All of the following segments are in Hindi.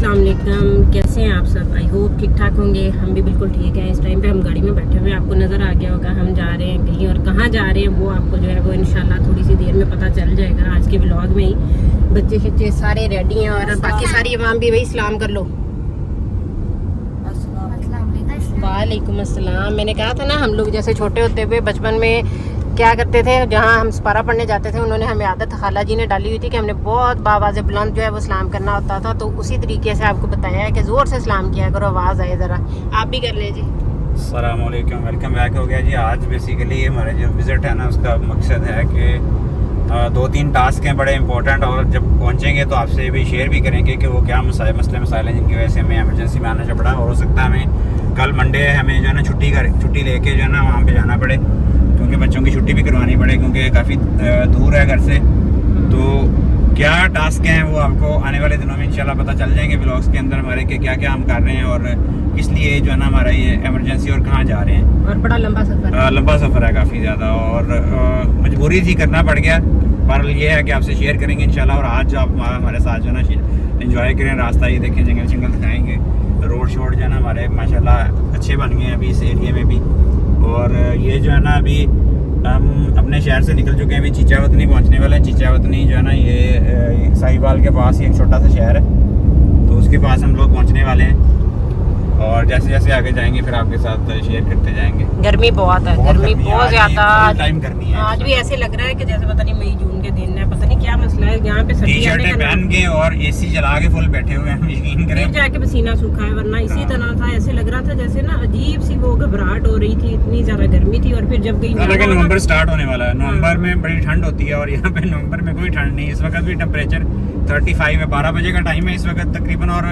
अस्सलाम वालेकुम, कैसे हैं आप सब। आई होप ठीक ठाक होंगे। हम भी बिल्कुल ठीक हैं। इस टाइम पे हम गाड़ी में बैठे हुए हैं। आपको नज़र आ गया होगा हम जा रहे हैं कहीं, और कहाँ जा रहे हैं वो आपको जो है वो इंशाल्लाह थोड़ी सी देर में पता चल जाएगा आज के व्लॉग में ही। बच्चे शच्चे सारे रेडी हैं और बाकी सारी अवाम भी वही सलाम कर लो। वालेकुम अस्सलाम। मैंने कहा था ना, हम लोग जैसे छोटे होते हुए बचपन में क्या करते थे, जहाँ हम सपारा पढ़ने जाते थे उन्होंने हमें आदत खाला जी ने डाली हुई थी कि हमने बहुत बावाज़ बुलंद जो है वो सलाम करना होता था। तो उसी तरीके से आपको बताया है कि ज़ोर से सलाम किया करो, आवाज़ आए ज़रा। आप भी कर लें जी। अस्सलाम वालेकुम, वेलकम बैक हो गया जी। आज बेसिकली हमारे जो विज़िट है ना, उसका मकसद है कि 2-3 टास्क हैं बड़े इंपॉर्टेंट, और जब पहुंचेंगे तो आपसे भी शेयर भी करेंगे कि वो क्या मसले मसाइल हैं जिनकी वजह से हमें एमरजेंसी में आना पड़ा। और हो सकता है हमें कल मंडे हमें जो है ना छुट्टी लेके जो है ना वहाँ पे जाना पड़े, क्योंकि बच्चों की छुट्टी भी करवानी पड़े, क्योंकि काफ़ी दूर है घर से। तो क्या टास्क हैं वो आपको आने वाले दिनों में इंशाल्लाह पता चल जाएंगे व्लॉग्स के अंदर हमारे, कि क्या क्या हम कर रहे हैं और किस लिए जो है ना हमारा ये इमरजेंसी और कहाँ जा रहे हैं। और बड़ा लंबा सफ़र है काफ़ी ज़्यादा, और मजबूरी थी, करना पड़ गया। पर ये है कि आपसे शेयर करेंगे इंशाल्लाह। और आज आप हमारे साथ जो है ना एंजॉय करें रास्ता, ये देखें, जंगल दिखाएंगे, रोड शोड जो है ना हमारे माशाल्लाह अच्छे बन गए हैं अभी इस एरिया में भी। और ये जो है ना अभी हम अपने शहर से निकल चुके हैं, अभी चीचावतनी पहुंचने वाले हैं। चीचावतनी जो है ना ये साहिवाल के पास ही एक छोटा सा शहर है, तो उसके पास हम लोग पहुंचने वाले हैं। और जैसे जैसे आगे जाएंगे फिर आपके साथ शेयर करते जाएंगे। गर्मी बहुत है, गर्मी बहुत ज़्यादा टाइम गर्मी है। आज भी ऐसे लग रहा है कि जैसे पता नहीं मई जून के दिन है, पता नहीं क्या मसला है। यहाँ पे टी-शर्टें पहन के और एसी चला के फुल बैठे हुए हैं, यकीन करें। जाके पसीना सूखा है, वरना इसी तरह था। ऐसे लग रहा था जैसे ना अजीब सी वो घबराहट हो रही थी, इतनी ज्यादा गर्मी थी। और फिर जब गई नवंबर स्टार्ट होने वाला है, नवंबर में बड़ी ठंड होती है और यहाँ पे नवंबर में कोई ठंड नहीं। इस वक्त भी टेम्परेचर 35 है, 12 बजे का टाइम है इस वक्त तकरीबन, और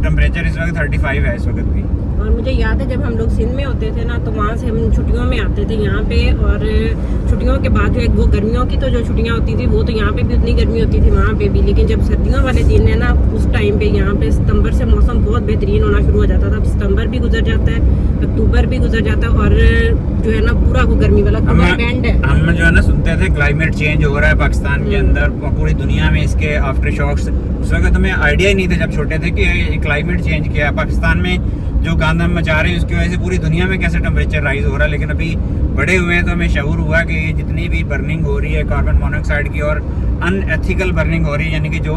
टेम्परेचर इस वक्त 35 है इस वक्त भी। और मुझे याद है जब हम लोग सिंध में होते थे ना, तो वहाँ से हम छुट्टियों में आते थे यहाँ पे, और छुट्टियों के बाद जो एक वो गर्मियों की तो जो छुट्टियाँ होती थी वो तो यहाँ पे भी उतनी गर्मी होती थी वहाँ पे भी। लेकिन जब सर्दियों वाले दिन है ना, उस टाइम पे यहाँ पे सितंबर से मौसम बहुत बेहतरीन होना शुरू हो जाता था। सितंबर भी गुजर जाता है, अक्टूबर भी गुजर जाता है, और जो है ना पूरा वो गर्मी वाला बैंड है। हम जो है ना सुनते थे क्लाइमेट चेंज हो रहा है पाकिस्तान के अंदर, पूरी दुनिया में इसके आफ्टर शॉक्स। उस वक्त हमें आइडिया ही नहीं था जब छोटे थे कि क्लाइमेट चेंज किया है पाकिस्तान में, जो गंद हम मचा रहे हैं उसकी वजह से पूरी दुनिया में कैसे टेम्परेचर राइज हो रहा है। लेकिन अभी बड़े हुए हैं तो हमें शऊर हुआ कि ये जितनी भी बर्निंग हो रही है कार्बन मोनोऑक्साइड की, और अनएथिकल बर्निंग हो रही है, यानी कि जो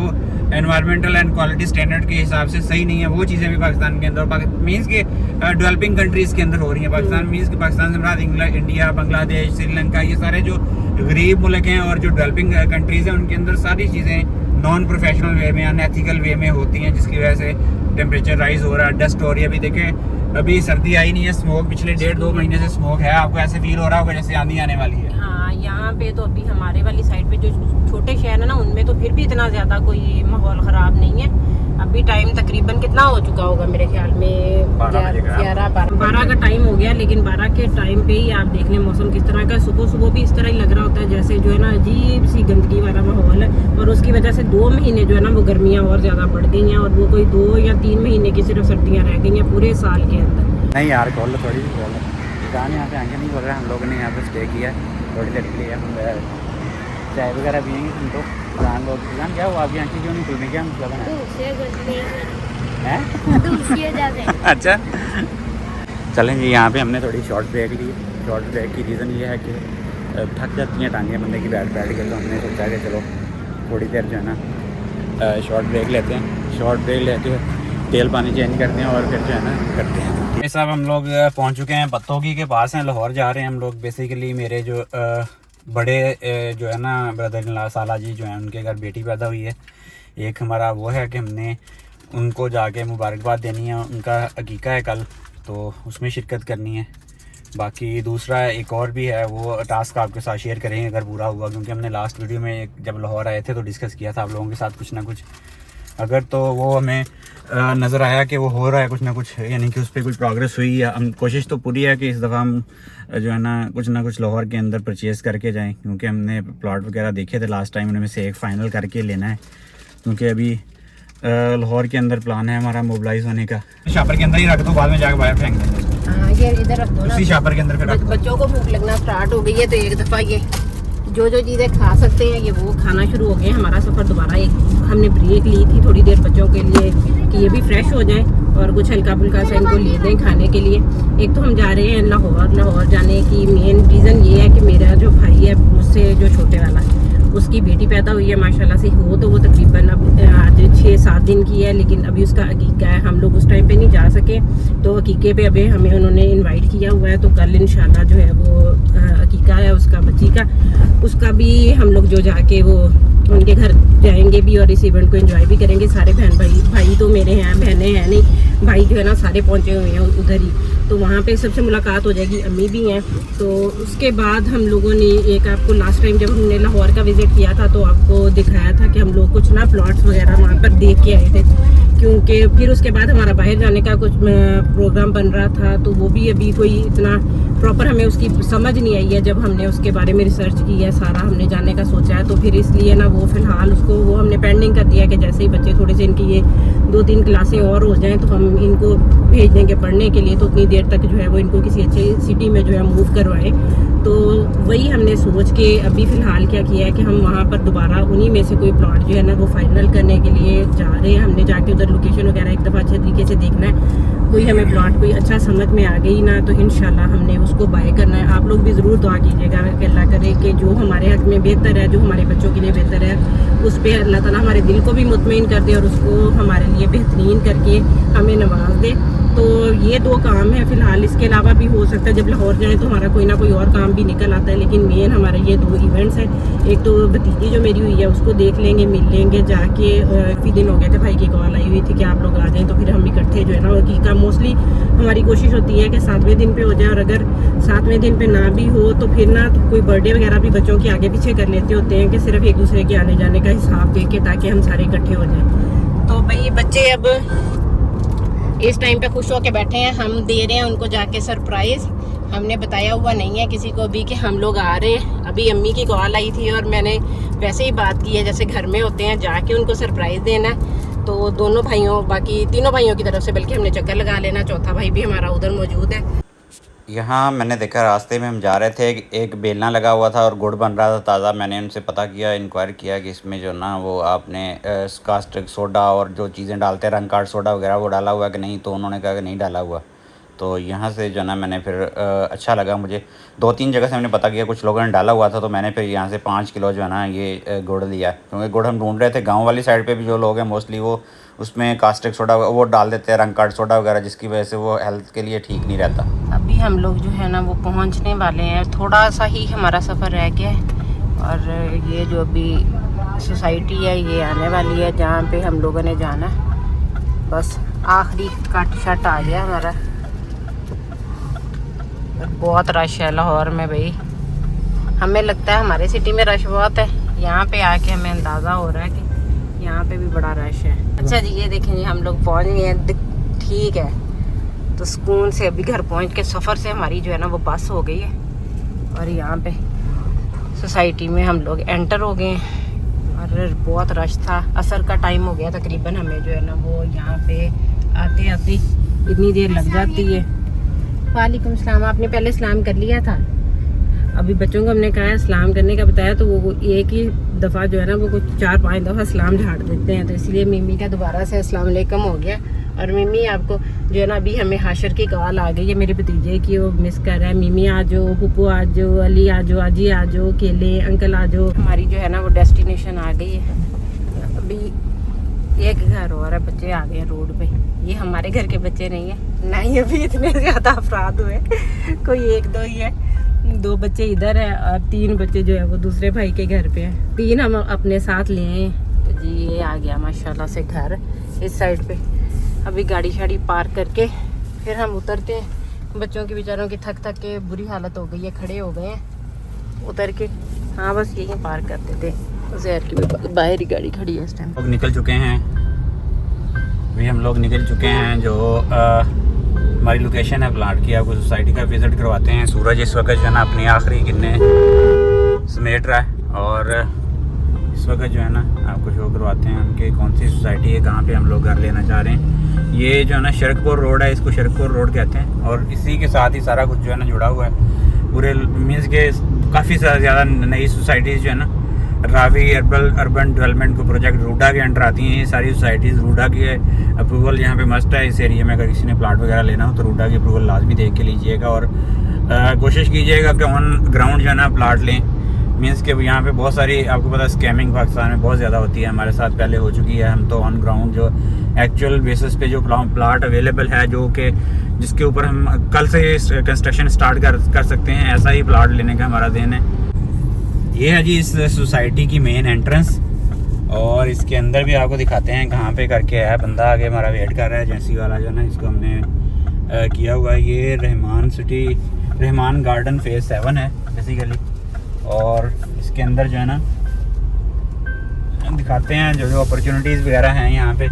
एनवायरमेंटल एंड क्वालिटी स्टैंडर्ड के हिसाब से सही नहीं है, वो चीज़ें भी पाकिस्तान के अंदर मीन्स के डेवलपिंग कंट्रीज़ के अंदर हो रही हैं। पाकिस्तान मीन्स के पाकिस्तान से मुराद इंडिया, बांग्लादेश, श्रीलंका, ये सारे जो गरीब मुल्क हैं और जो डेवलपिंग कंट्रीज़ हैं उनके अंदर सारी चीज़ें नॉन प्रोफेशनल वे में, अनएथिकल वे में होती हैं, जिसकी वजह से टेम्परेचर राइज हो रहा है, डस्ट हो रही है। अभी देखें अभी सर्दी आई नहीं है, स्मोक पिछले 1.5-2 महीने से स्मोक है। आपको ऐसे फील हो रहा होगा जैसे आंधी आने वाली है। हाँ, यहाँ पे तो अभी हमारे वाली साइड पे जो छोटे शहर है ना, उनमें तो फिर भी इतना ज्यादा कोई माहौल खराब नहीं है। अभी टाइम तकरीबन कितना हो चुका होगा, मेरे ख्याल में 12 का टाइम हो गया। लेकिन 12 के टाइम पे ही आप देख लें मौसम किस तरह का। सुबह भी इस तरह ही लग रहा होता है जैसे जो है ना अजीब सी गंदगी वाला माहौल है, और उसकी वजह से 2 महीने जो है ना वो गर्मियाँ और ज़्यादा बढ़ गई हैं, और वो कोई 2 या 3 महीने की सिर्फ सर्दियाँ रह गई हैं पूरे साल के अंदर। नहीं यार, कॉल थोड़ी दुकान यहाँ पे आगे नहीं बोल रहा है। हम लोगों ने यहाँ पे स्टे किया है थोड़ी देर के लिए, चाय वगैरह पियेंगे। तुम तो दुकान क्या हुआ आपकी आँखें क्यों नहीं खुल रही, क्या मतलब है? अच्छा चलें जी, यहाँ पे हमने थोड़ी शॉर्ट ब्रेक ली। शॉर्ट ब्रेक की रीज़न ये है कि थक जाती हैं टांगें बंदे की बैठ के, तो हमने सोचा कि चलो थोड़ी देर जो है ना शॉर्ट ब्रेक लेते हैं। शॉर्ट ब्रेक लेते हुए तेल पानी चेंज करते हैं और फिर जो है ना करते हैं। ये सब हम लोग पहुँच चुके हैं, पत्तोगी के पास हैं, लाहौर जा रहे हैं हम लोग। बेसिकली मेरे जो बड़े जो है ना ब्रदर इन लॉ साला जी जो है, उनके घर बेटी पैदा हुई है। एक हमारा वो है कि हमने उनको जाके मुबारकबाद देनी है, उनका अकीका है कल, तो उसमें शिरकत करनी है। बाकी दूसरा एक और भी है, वो टास्क आपके साथ शेयर करेंगे अगर पूरा हुआ, क्योंकि हमने लास्ट वीडियो में जब लाहौर आए थे तो डिस्कस किया था आप लोगों के साथ कुछ ना कुछ। अगर तो वो हमें नज़र आया कि वो हो रहा है कुछ ना कुछ, यानी कि उस पर कुछ प्रोग्रेस हुई है, हम कोशिश तो पूरी है कि इस दफ़ा हम जो है ना कुछ लाहौर के अंदर परचेज़ करके जाएं, क्योंकि हमने प्लॉट वगैरह देखे थे लास्ट टाइम, उनमें से एक फ़ाइनल करके लेना है, क्योंकि अभी लाहौर के अंदर प्लान है हमारा मोबिलाइज होने का। शापर के अंदर ही रख दो, बाद में जाकर बाहर फेंक देंगे। ये इधर रख दो ना, उसी शापर के अंदर। फिर बच्चों को भूख लगना स्टार्ट हो गई है, तो एक दफ़ा ये जो जो चीज़ें खा सकते हैं ये वो खाना शुरू हो गए। हमारा सफ़र दोबारा एक हमने ब्रेक ली थी थोड़ी देर बच्चों के लिए कि ये भी फ्रेश हो जाएं और कुछ हल्का फुल्का सा इनको ले दें खाने के लिए। एक तो हम जा रहे हैं लाहौर जाने की मेन रीज़न ये है कि मेरा जो भाई है मुझसे जो छोटे वाला उसकी बेटी पैदा हुई है माशाल्लाह से। हो तो वो तकरीबन अब आज 6-7 दिन की है, लेकिन अभी उसका अकीका है। हम लोग उस टाइम पे नहीं जा सके तो अकीके पे अभी हमें उन्होंने इनवाइट किया हुआ है। तो कल इंशाल्लाह जो है वो अकीका है उसका बच्ची का, उसका भी हम लोग जो जाके वो उनके घर जाएंगे भी और इस इवेंट को एंजॉय भी करेंगे। सारे बहन भाई तो मेरे हैं, बहनें हैं नहीं, भाई जो है ना सारे पहुँचे हुए हैं उधर ही। तो वहाँ पे सबसे मुलाकात हो जाएगी, अम्मी भी हैं। तो उसके बाद हम लोगों ने एक आपको लास्ट टाइम जब हमने लाहौर का विज़िट किया था तो आपको दिखाया था कि हम लोग कुछ ना प्लॉट्स वगैरह वहाँ पर देख के आए थे, क्योंकि फिर उसके बाद हमारा बाहर जाने का कुछ प्रोग्राम बन रहा था। तो वो भी अभी कोई इतना प्रॉपर हमें उसकी समझ नहीं आई है। जब हमने उसके बारे में रिसर्च की है सारा हमने जाने का सोचा है, तो फिर इसलिए ना वो फ़िलहाल उसको वो हमने पेंडिंग कर दिया कि जैसे ही बच्चे थोड़े से इनकी ये 2-3 क्लासें और हो जाएं तो हम इनको भेज देंगे पढ़ने के लिए। तो उतनी देर तक जो है वो इनको किसी अच्छी सिटी में जो है मूव करवाएं। तो वही हमने सोच के अभी फ़िलहाल क्या किया है कि हम वहाँ पर दोबारा उन्हीं में से कोई प्लॉट जो है ना वो फाइनल करने के लिए जा रहे हैं। हमने जाके उधर लोकेशन वगैरह एक दफ़ा अच्छे तरीके से देखना है। कोई हमें प्लॉट कोई अच्छा समझ में आ गई ना तो इंशाल्लाह हमने उसको बाय करना है। आप लोग भी ज़रूर दुआ कीजिएगा कि अल्लाह करे कि जो हमारे हक़ में बेहतर है, जो हमारे बच्चों के लिए बेहतर है, उस पर अल्लाह ताला हमारे दिल को भी मुतमईन कर दे और उसको हमारे लिए बेहतरीन करके हमें नवाज दे। तो ये 2 काम है फ़िलहाल। इसके अलावा भी हो सकता है जब लाहौर जाएँ तो हमारा कोई ना कोई और काम भी निकल आता है, लेकिन मेन हमारे ये 2 इवेंट्स हैं। एक तो भतीजी जो मेरी हुई है उसको देख लेंगे, मिल लेंगे जाके। काफ़ी दिन हो गए थे, भाई की कॉल आई हुई थी कि आप लोग आ जाएँ, तो फिर हम इकट्ठे जो है ना हकीका मोस्टली हमारी कोशिश होती है कि 7वें दिन पे हो जाए, और अगर 7वें दिन पे ना भी हो तो फिर ना तो कोई बर्थडे वगैरह भी बच्चों की आगे पीछे कर लेते होते हैं कि सिर्फ एक दूसरे के आने जाने का हिसाब दे के, ताकि हम सारे इकट्ठे हो जाएँ। तो भाई बच्चे अब इस टाइम पे खुश होके बैठे हैं, हम दे रहे हैं उनको जाके सरप्राइज़। हमने बताया हुआ नहीं है किसी को भी कि हम लोग आ रहे हैं। अभी अम्मी की कॉल आई थी और मैंने वैसे ही बात की है जैसे घर में होते हैं, जाके उनको सरप्राइज़ देना है। तो दोनों भाइयों, बाकी तीनों भाइयों की तरफ से बल्कि हमने चक्कर लगा लेना, चौथा भाई भी हमारा उधर मौजूद है। यहाँ मैंने देखा रास्ते में हम जा रहे थे, एक बेलना लगा हुआ था और गुड़ बन रहा था ताज़ा। मैंने उनसे पता किया, इंक्वायर किया कि इसमें जो ना वो आपने कास्टिक सोडा और जो चीज़ें डालते हैं रंग कार्ड सोडा वगैरह वो डाला हुआ कि नहीं, तो उन्होंने कहा कि नहीं डाला हुआ। तो यहाँ से जो ना मैंने फिर अच्छा लगा मुझे। 2-3 जगह से हमने पता किया, कुछ लोगों ने डाला हुआ था, तो मैंने फिर यहाँ से 5 किलो जो है ना ये गुड़ लिया, क्योंकि गुड़ हम ढूंढ रहे थे। गांव वाली साइड पे भी जो लोग हैं मोस्टली वो उसमें कास्टिक सोडा वो डाल देते हैं, रंग कार्ड सोडा वगैरह, जिसकी वजह से वो हेल्थ के लिए ठीक नहीं रहता। अभी हम लोग जो है ना वो पहुँचने वाले हैं, थोड़ा सा ही हमारा सफ़र रह गया है। और ये जो अभी सोसाइटी है ये आने वाली है जहाँ पे हम लोगों ने जाना है। बस आखिरी कट शट आ गया हमारा। बहुत रश है लाहौर में भाई, हमें लगता है हमारे सिटी में रश बहुत है, यहाँ पे आके हमें अंदाज़ा हो रहा है कि यहाँ पे भी बड़ा रश है। अच्छा जी ये देखें जी हम लोग पहुँच गए हैं, ठीक है। तो सुकून से अभी घर पहुँच के सफ़र से हमारी जो है ना वो बस हो गई है और यहाँ पे सोसाइटी में हम लोग एंटर हो गए हैं। और बहुत रश था, असर का टाइम हो गया तकरीबन, हमें जो है ना वो यहाँ पे आते आते इतनी देर लग जाती है। वालेकुम सलाम, आपने पहले सलाम कर लिया था। अभी बच्चों को हमने कहा है सलाम करने का बताया, तो वो एक ही दफ़ा जो है ना वो कुछ 4-5 दफ़ा सलाम झाड़ देते हैं, तो इसलिए मिमी का दोबारा से अस्सलाम वालेकुम हो गया। और मिमी आपको जो है ना अभी हमें हाशर की कॉल आ गई है मेरे भतीजे की, वो मिस कर रहा है। मिमी आ जाओ, पुप्पू आ जाओ, अली आ जाओ, अजी आ जाओ, केले अंकल आ जाओ। हमारी जो है ना वो डेस्टिनेशन आ गई है। अभी एक घर और है, बच्चे आ गए हैं रोड पे। ये हमारे घर के बच्चे नहीं है, ना ही अभी इतने ज़्यादा अफराद हुए, कोई 1-2 ही है। 2 बच्चे इधर है और 3 बच्चे जो है वो दूसरे भाई के घर पे हैं। 3 हम अपने साथ लिए हैं। तो जी ये आ गया माशाल्लाह से घर इस साइड पे। अभी गाड़ी शाड़ी पार्क करके फिर हम उतरते हैं। बच्चों के बेचारों की थक के बुरी हालत हो गई है, खड़े हो गए हैं उतर के। हाँ बस यहीं पार्क करते थे, जहर की भी बाहर ही गाड़ी खड़ी है इस टाइम। लोग निकल चुके हैं, अभी हम लोग निकल चुके हैं। जो हमारी लोकेशन है प्लाट की, आपको सोसाइटी का विज़िट करवाते हैं। सूरज इस वक्त जो है ना अपनी आखिरी किरणें समेट रहा है और इस वक्त जो है ना आपको शो करवाते हैं उनके कौन सी सोसाइटी है, कहाँ पे हम लोग घर लेना चाह रहे हैं। ये जो है ना शरकपुर रोड है, इसको शरकपुर रोड कहते हैं और इसी के साथ ही सारा कुछ जो है ना जुड़ा हुआ है। पूरे मीन्स के काफ़ी ज़्यादा नई सोसाइटीज़ जो है ना रावी अर्बन डेवलपमेंट को प्रोजेक्ट रूडा के अंडर आती हैं। ये सारी सोसाइटीज़ रूडा की अप्रूवल यहाँ पे मस्ट है। इस एरिया में अगर किसी ने प्लाट वगैरह लेना हो तो रूडा की अप्रूवल लाजमी देख के लीजिएगा और कोशिश कीजिएगा कि ऑन ग्राउंड जो है ना प्लाट लें। मीन्स कि यहाँ पे बहुत सारी आपको पता है स्कैमिंग पाकिस्तान में बहुत ज़्यादा होती है, हमारे साथ पहले हो चुकी है। हम तो ऑन ग्राउंड जो एक्चुअल बेसिस पे जो प्लाट अवेलेबल है जो कि जिसके ऊपर हम कल से कंस्ट्रक्शन स्टार्ट कर सकते हैं, ऐसा ही प्लाट लेने का हमारा दिन है। ये है जी इस सोसाइटी की मेन एंट्रेंस और इसके अंदर भी आपको दिखाते हैं कहाँ पे करके है। बंदा आगे हमारा वेट कर रहा है, एजेंसी वाला जो है ना, इसको हमने किया हुआ है। ये रहमान गार्डन फेज़ 7 है बेसिकली। और इसके अंदर जो है ना दिखाते हैं जो अपॉर्चुनिटीज़ वगैरह हैं यहाँ पे।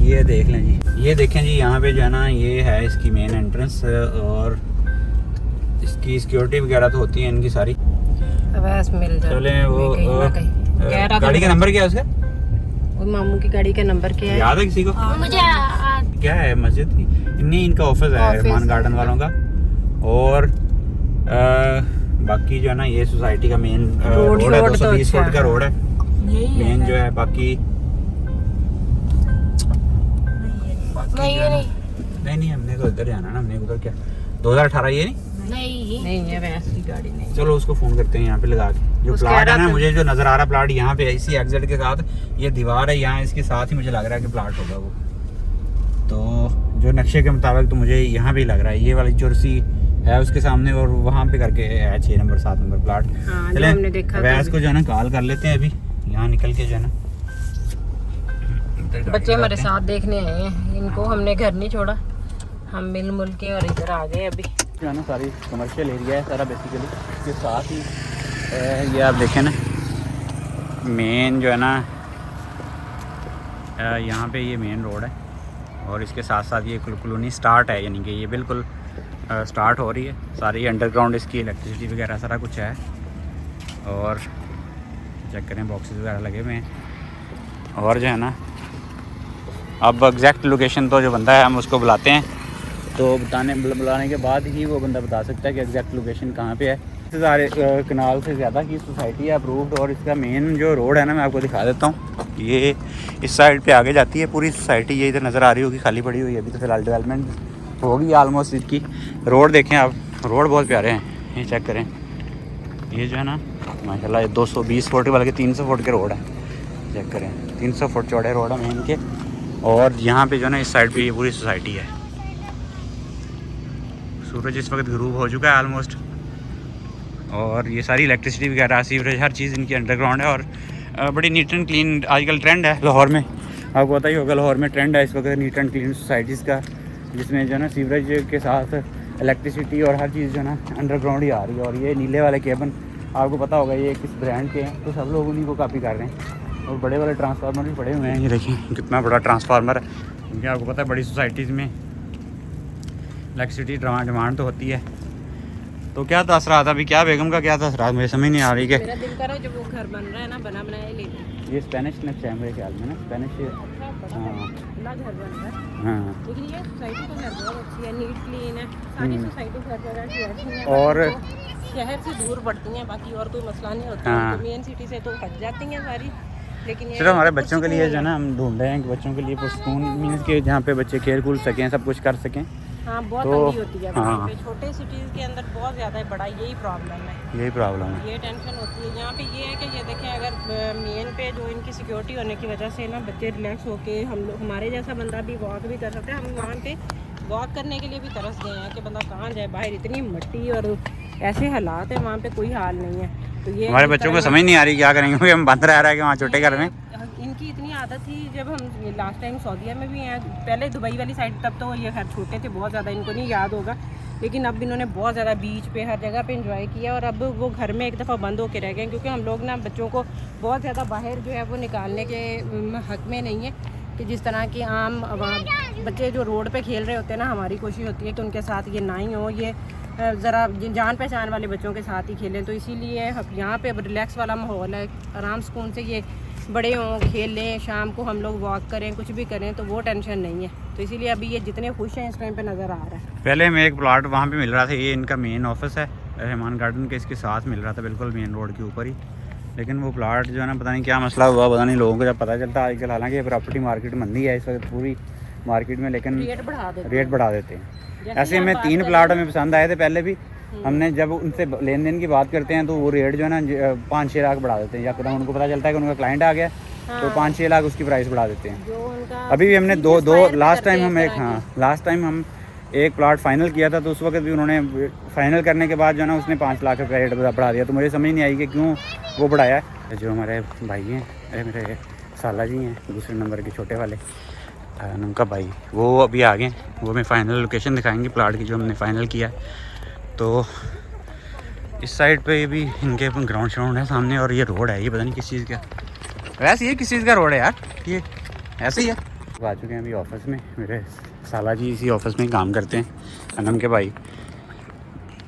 ये देख लें जी, ये देखें जी, यहाँ पे जो है ना ये है इसकी मेन एंट्रेंस और इसकी सिक्योरिटी वगैरह तो होती है इनकी सारी। चले वो गाड़ी का नंबर क्या है उसका? वो मामू की गाड़ी का नंबर क्या है? याद है किसी को? मुझे क्या है मस्जिद की नहीं, इनका ऑफिस है रहमान गार्डन वालों का। और बाकी जो है ना ये सोसाइटी का मेन रोड है, 220 फुट का रोड है मेन जो है। बाकी नहीं हमने तो इधर जाना ना, हमने उधर क्या 2018 ये नहीं है वैसी गाड़ी नहीं। चलो उसको फोन करते हैं यहाँ पे लगा के। जो प्लाट है ना, मुझे जो नजर आ रहा प्लाट यहाँ पे इसी एग्जिट के साथ ये दीवार है, यहाँ इसके साथ ही मुझे लग रहा है कि प्लाट होगा वो। तो जो नक्शे के मुताबिक तो मुझे यहाँ भी लग रहा है ये वाली चुरसी है उसके सामने और वहाँ पे करके है 6 नंबर 7 नंबर प्लाट। चले वैस को जो है ना कॉल कर लेते हैं अभी यहाँ निकल के जो है ना। बच्चे हमारे साथ देखने आए हैं, इनको हमने घर नहीं छोड़ा, हम मिल मुल के और इधर आ गए। अभी जो है ना सारी कमर्शियल एरिया है सारा बेसिकली। इसके साथ ही ये आप देखें ना मेन जो है ना यहाँ पे ये मेन रोड है और इसके साथ साथ ये कॉलोनी स्टार्ट है, यानी कि ये बिल्कुल स्टार्ट हो रही है। सारी अंडरग्राउंड इसकी इलेक्ट्रिसिटी वगैरह सारा कुछ है। और चेक करें बॉक्सेस वगैरह लगे हुए हैं। और जो है ना अब एग्जैक्ट लोकेशन तो जो बंदा है हम उसको बुलाते हैं, तो बुलाने के बाद ही वो बंदा बता सकता है कि एग्जैक्ट लोकेशन कहाँ पे है। सारे कनाल से ज़्यादा की सोसाइटी है अप्रूव्ड। और इसका मेन जो रोड है ना मैं आपको दिखा देता हूँ, ये इस साइड पे आगे जाती है पूरी सोसाइटी। ये इधर नज़र आ रही होगी खाली पड़ी हुई है, अभी तो फिलहाल डेवलपमेंट होगी ऑलमोस्ट इसकी। रोड देखें आप, रोड बहुत प्यारे हैं, ये चेक करें। ये जो है ना माशाल्लाह 220 फुट बल्कि 300 फुट के रोड है, चेक करें 300 फुट चौड़े रोड है मेन के। और यहाँ पे जो है ना इस साइड पे ये पूरी सोसाइटी है। सूरज इस वक्त ग्रूब हो चुका है ऑलमोस्ट। और ये सारी इलेक्ट्रिसिटी वगैरह सीवरेज हर चीज़ इनकी अंडरग्राउंड है। और बड़ी नीट एंड क्लीन आजकल ट्रेंड है लाहौर में, आपको पता ही होगा लाहौर में ट्रेंड है इस वक्त नीट एंड क्लीन सोसाइटीज़ का, जिसमें जो है ना सीवरेज के साथ इलेक्ट्रिसिटी और हर चीज़ जो है ना अंडरग्राउंड ही आ रही है। और ये नीले वाले केबल आपको पता होगा ये किस ब्रांड के हैं, तो सब लोग उन्हीं को कॉपी कर रहे हैं। और बड़े वाले ट्रांसफार्मर भी पड़े हुए हैं, ये देखिए कितना बड़ा ट्रांसफार्मर है, क्योंकि आपको पता है बड़ी सोसाइटीज़ में इलेक्ट्रिसिटी डिमांड तो होती है। तो क्या दस रहा था अभी, क्या बेगम का क्या दस रहा, मुझे समझ नहीं आ रही। मेरा दिल कर रहा है जब वो घर बन रहा है ना बना बनाया लेते। ये स्पेनिश नक्शा है मेरे ख्याल में ना, स्पेनिश। हाँ घर बन रहा है। हाँ लेकिन ये सोसाइटी तो घर बहुत अच्छी है, नीट क्लीन है, सारी सोसाइटी घर जगह की अच्छी है। और शहर से दूर पड़ती हैं, बाकी और कोई मसला नहीं होता। हाँ। तो मेन सिटी से तो हट जाती हैं सारी। लेकिन सिर्फ हमारे बच्चों के लिए जो है ना हम ढूंढ रहे हैं कि बच्चों के लिए पुरस्कून मीन्स के जहाँ पे बच्चे खेल कूद सकें, सब कुछ कर सकें। हाँ बहुत तो तंगी होती है हाँ। पे छोटे सिटीज़ के अंदर बहुत ज़्यादा बड़ा यही प्रॉब्लम है, यही प्रॉब्लम है, ये टेंशन होती है। यहाँ पे ये है कि ये देखें अगर मेन पे जो इनकी सिक्योरिटी होने की वजह से ना बच्चे रिलैक्स होके हम लोग हमारे जैसा बंदा भी वॉक भी कर सकते हैं। हम वहाँ पे वॉक करने के लिए भी तरस गए हैं कि बंदा कहाँ जाए, बाहर इतनी मिट्टी और ऐसे हालात है, वहाँ पे कोई हाल नहीं है। तो ये हमारे बच्चों को समझ नहीं आ रही क्या करेंगे, क्योंकि हम बंद रह रहा है कि वहाँ छोटे घर में। इनकी इतनी आदत थी, जब हम लास्ट टाइम सऊदीया में भी हैं, पहले दुबई वाली साइड, तब तो ये खैर छोटे थे बहुत ज़्यादा, इनको नहीं याद होगा, लेकिन अब इन्होंने बहुत ज़्यादा बीच पे हर जगह पे एंजॉय किया। और अब वो घर में एक दफ़ा बंद होके रह गए, क्योंकि हम लोग ना बच्चों को बहुत ज़्यादा बाहर जो है वो निकालने के हक में नहीं है कि जिस तरह की आम बच्चे जो रोड पे खेल रहे होते हैं ना, हमारी कोशिश होती है कि उनके साथ ये ना ही हो, ये ज़रा जान पहचान वाले बच्चों के साथ ही खेलें। तो इसीलिए यहाँ पे रिलैक्स वाला माहौल है, आराम सुकून से ये बड़े हों, खेल लें, शाम को हम लोग वॉक करें, कुछ भी करें, तो वो टेंशन नहीं है। तो तो इसीलिए अभी ये जितने खुश हैं इस टाइम पे नज़र आ रहा है। पहले हमें एक प्लाट वहाँ पे मिल रहा था, ये इनका मेन ऑफिस है रहमान गार्डन के, इसके साथ मिल रहा था बिल्कुल मेन रोड के ऊपर ही। लेकिन वो प्लाट जो है ना, पता नहीं क्या मसला हुआ, पता नहीं लोगों को जब पता चलता आजकल, हालांकि ये प्रॉपर्टी मार्केट मंदी है इस वक्त पूरी मार्केट में, लेकिन रेट बढ़ा देते हैं। ऐसे हमें 3 प्लाट हमें पसंद आए थे पहले भी, हमने जब उनसे लेन देन की बात करते हैं तो वो रेट जो है ना 5-6 लाख बढ़ा देते हैं, या कदम उनको पता चलता है कि उनका क्लाइंट आ गया तो 5-6 लाख उसकी प्राइस बढ़ा देते हैं। अभी भी हमने दो लास्ट टाइम हम लास्ट टाइम हम एक प्लाट फाइनल किया था, तो उस वक्त भी उन्होंने फाइनल करने के बाद जो है ना उसने 5 लाख का रेट बढ़ा दिया। तो मुझे समझ नहीं आई कि क्यों वो बढ़ाया है। जो हमारे भाई हैं, मेरे साला जी हैं, दूसरे नंबर के छोटे वाले, उनका भाई, वो अभी आ गए, वो हमें फाइनल लोकेशन दिखाएंगे प्लाट की जो हमने फाइनल किया है। तो इस साइड पे भी इनके ग्राउंड श्राउंड है सामने, और ये रोड है, ये पता नहीं किस चीज़ का, वैसे ये किस चीज़ का रोड है यार, ये ऐसे ही है। आ चुके हैं अभी ऑफिस में, मेरे साला जी इसी ऑफिस में काम करते हैं, अनम के भाई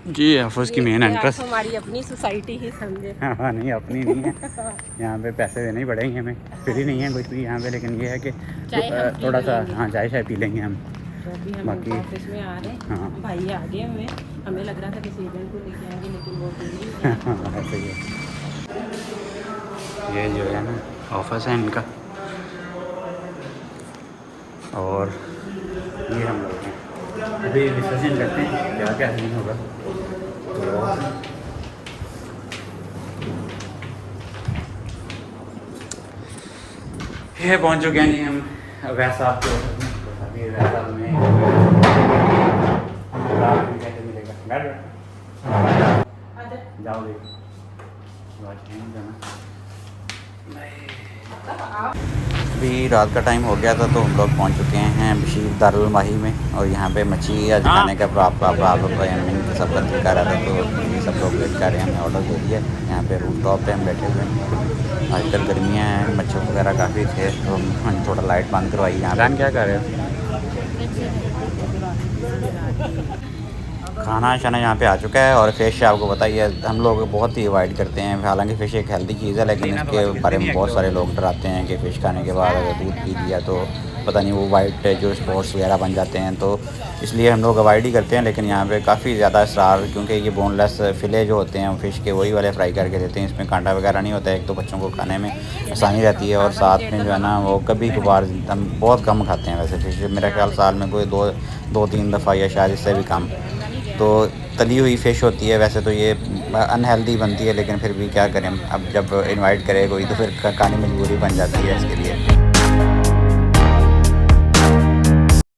जी। ऑफिस की मेन एंट्रेंस हमारी अपनी सोसाइटी ही समझे। हाँ नहीं, अपनी नहीं है, यहाँ पे पैसे देने ही पड़ेंगे हमें, फ्री नहीं है कुछ भी यहाँ पे। लेकिन ये है कि थोड़ा सा हाँ चाय शाय पी लेंगे हम। अभी हम बाकी ऑफिस में आ रहे हैं, हाँ भाई आ गए हमें लग रहा था किसी इवेंट को लेके आएंगे, लेकिन वो नहीं। ऐसे ही है। ये जो है ना ऑफिस है इनका, और ये हम लोग हैं। अभी डिस्कशन करते हैं क्या क्या नहीं होगा। तो ये पहुंच चुके हैं जी हम वैसा आपके ऑफिस में। अभी वैसा में कैसे मिलेगा, बैठ जाओगे अभी रात का टाइम हो गया था, तो हम लोग पहुंच चुके हैं बशीर दारुल माही में, और यहाँ पे मच्छी आज खाने का सब बंद कर रहा था, तो ये सब लोग वेट कर रहे हैं, हमने ऑर्डर दे दिया। यहाँ पे रूफ टॉप पे हम बैठे हुए हैं, आजकल गर्मियाँ हैं, मच्छर वगैरह काफ़ी थे, तो हम थोड़ा लाइट बंद करवाई। यहाँ जान क्या कर रहे हो? खाना शाना यहाँ पे आ चुका है, और फ़िश आपको पता ही है हम लोग बहुत ही अवॉइड करते हैं। हालांकि फ़िश एक हेल्दी चीज़ है, लेकिन इसके बारे में बहुत सारे लोग डराते हैं कि फ़िश खाने के बाद अगर दूध पी लिया तो पता नहीं वो वाइट जो स्पॉट्स वगैरह बन जाते हैं, तो इसलिए हम लोग अवॉइड ही करते हैं। लेकिन यहाँ पे काफ़ी ज़्यादा इसरार, क्योंकि ये बोनलेस फ़िले जो होते हैं फ़िश के, वही वाले फ्राई करके देते हैं, इसमें कांटा वगैरह नहीं होता है। एक तो बच्चों को खाने में आसानी रहती है, और साथ में जो है ना वो कभी कभार हम बहुत कम खाते हैं वैसे फ़िश, मेरा ख्याल साल में कोई 2-3 दफ़ा या शायद इससे भी कम। तो तली हुई फ़िश होती है, वैसे तो ये अनहेल्दी बनती है, लेकिन फिर भी क्या करें, अब जब इनवाइट करे कोई तो फिर खाने मजबूरी बन जाती है इसके लिए।